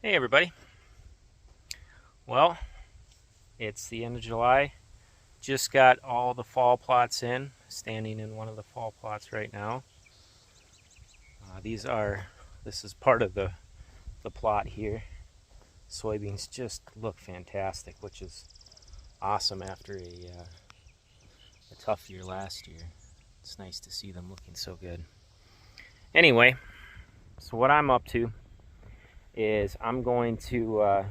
Hey everybody. Well, it's the end of July. Just got all the fall plots in. Standing in one of the fall plots right now. This is part of the plot here. Soybeans just look fantastic, which is awesome after a tough year last year. It's nice to see them looking so good. Anyway, so what I'm up to is I'm going to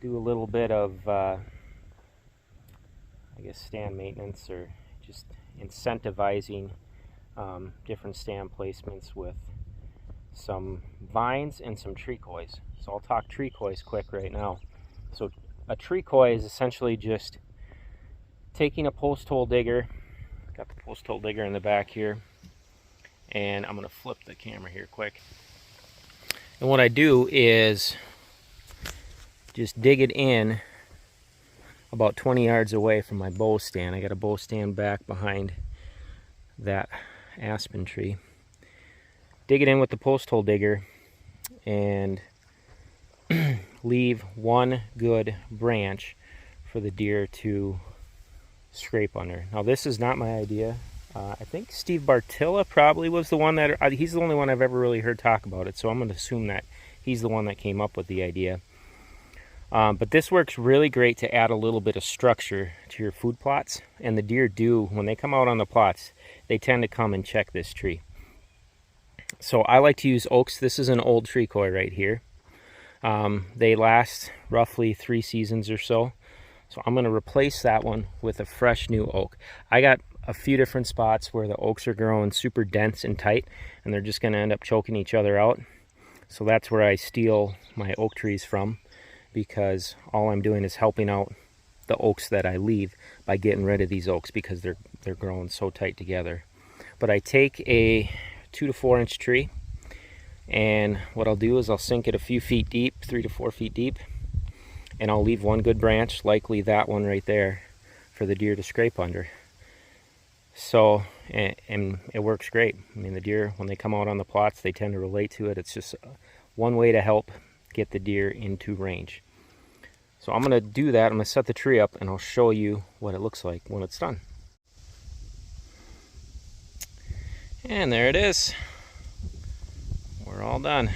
do a little bit of I guess stand maintenance, or just incentivizing different stand placements with some vines and some Treecoys. So I'll talk Treecoys quick right now. So a Treecoy is essentially just taking a post hole digger. Got the post hole digger in the back here, and I'm going to flip the camera here quick. And what I do is just dig it in about 20 yards away from my bow stand. I got a bow stand back behind that aspen tree. Dig it in with the post hole digger and leave one good branch for the deer to scrape under. Now this is not my idea. I think Steve Bartilla probably was the one that, he's the only one I've ever really heard talk about it, so I'm going to assume that he's the one that came up with the idea. But this works really great to add a little bit of structure to your food plots. And the deer do, when they come out on the plots, they tend to come and check this tree. So I like to use oaks. This is an old Treecoy right here. They last roughly 3 seasons or so. So I'm going to replace that one with a fresh new oak. I got a few different spots where the oaks are growing super dense and tight, and they're just going to end up choking each other out. So that's where I steal my oak trees from, because all I'm doing is helping out the oaks that I leave by getting rid of these oaks because they're growing so tight together. But I take a 2 to 4 inch tree, and what I'll do is I'll sink it a few feet deep, 3 to 4 feet deep, and I'll leave one good branch, likely that one right there, for the deer to scrape under. So, and it works great. I mean, the deer, when they come out on the plots, they tend to relate to it. It's just one way to help get the deer into range. So I'm going to do that. I'm going to set the tree up, and I'll show you what it looks like when it's done. And there it is. We're all done.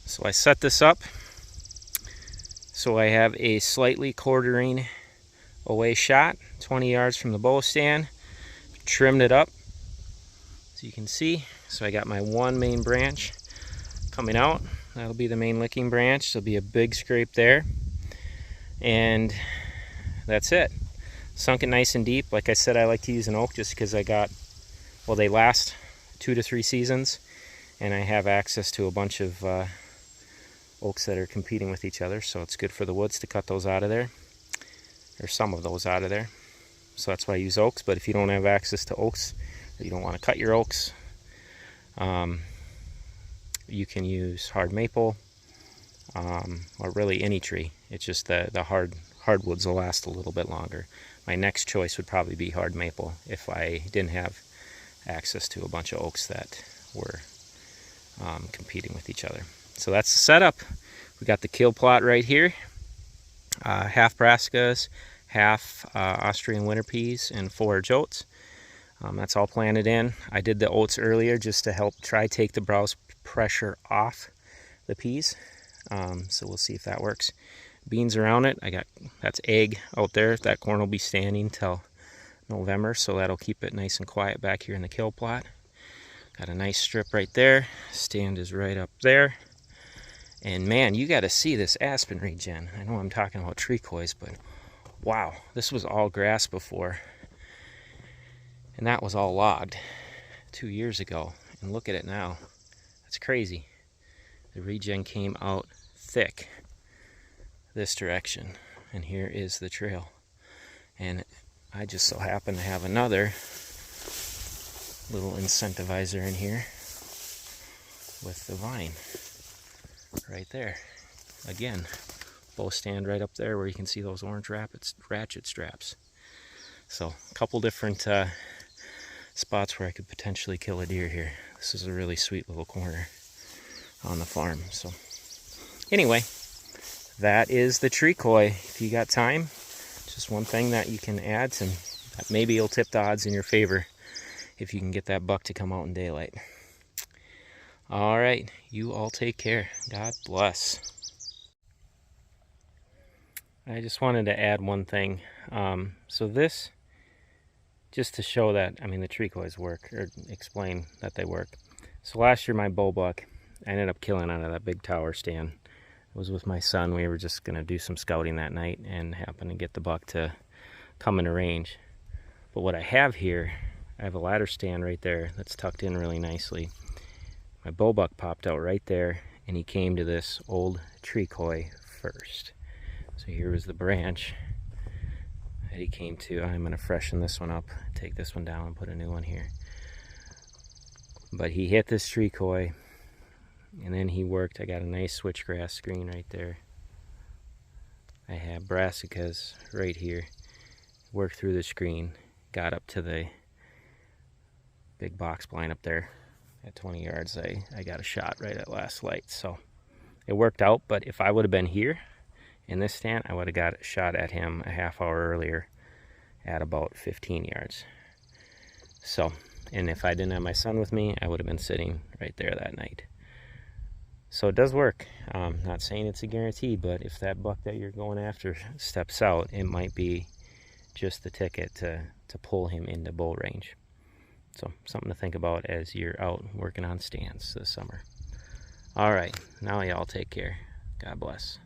So I set this up so I have a slightly quartering away shot, 20 yards from the bow stand. Trimmed it up so you can see. So I got my one main branch coming out. That'll be the main licking branch. There'll be a big scrape there, and that's it. Sunk it nice and deep. Like I said, I like to use an oak just because they last 2 to 3 seasons, and I have access to a bunch of oaks that are competing with each other, so it's good for the woods to cut those out of there, or some of those out of there. So that's why I use oaks. But if you don't have access to oaks, or you don't want to cut your oaks, you can use hard maple, or really any tree. It's just the hardwoods will last a little bit longer. My next choice would probably be hard maple if I didn't have access to a bunch of oaks that were competing with each other. So that's the setup. We got the kill plot right here. Half brassicas, half Austrian winter peas, and forage oats. That's all planted in. I did the oats earlier just to help try take the browse pressure off the peas. So we'll see if that works. Beans around it. That's egg out there. That corn will be standing till November, so that'll keep it nice and quiet back here in the kill plot. Got a nice strip right there. Stand is right up there. And man, you got to see this aspen regen. I know I'm talking about Treecoys, but wow, this was all grass before. And that was all logged 2 years ago. And look at it now. That's crazy. The regen came out thick this direction. And here is the trail. And I just so happen to have another little incentivizer in here with the vine right there. Again, bow stand right up there where you can see those orange ratchet straps. So a couple different spots where I could potentially kill a deer here. This is a really sweet little corner. on the farm. So anyway, that is the Treecoy. If you got time, just one thing that you can add, and that maybe you'll tip the odds in your favor if you can get that buck to come out in daylight. All right, you all take care. God bless. I just wanted to add one thing. So this, just to show that, I mean, the Treecoys work, or explain that they work. So last year, my bull buck, I ended up killing out of that big tower stand. I was with my son. We were just going to do some scouting that night and happened to get the buck to come into range. But what I have here, I have a ladder stand right there that's tucked in really nicely. My bull buck popped out right there, and he came to this old Treecoy first. So here was the branch that he came to. I'm going to freshen this one up, take this one down, and put a new one here. But he hit this Treecoy, and then he worked. I got a nice switchgrass screen right there. I have brassicas right here. Worked through the screen, got up to the big box blind up there. At 20 yards, I got a shot right at last light. So it worked out, but if I would have been here in this stand, I would have got a shot at him a half hour earlier at about 15 yards. So, and if I didn't have my son with me, I would have been sitting right there that night. So it does work. Not saying it's a guarantee, but if that buck that you're going after steps out, it might be just the ticket to pull him into bull range. So something to think about as you're out working on stands this summer. All right, now y'all take care. God bless.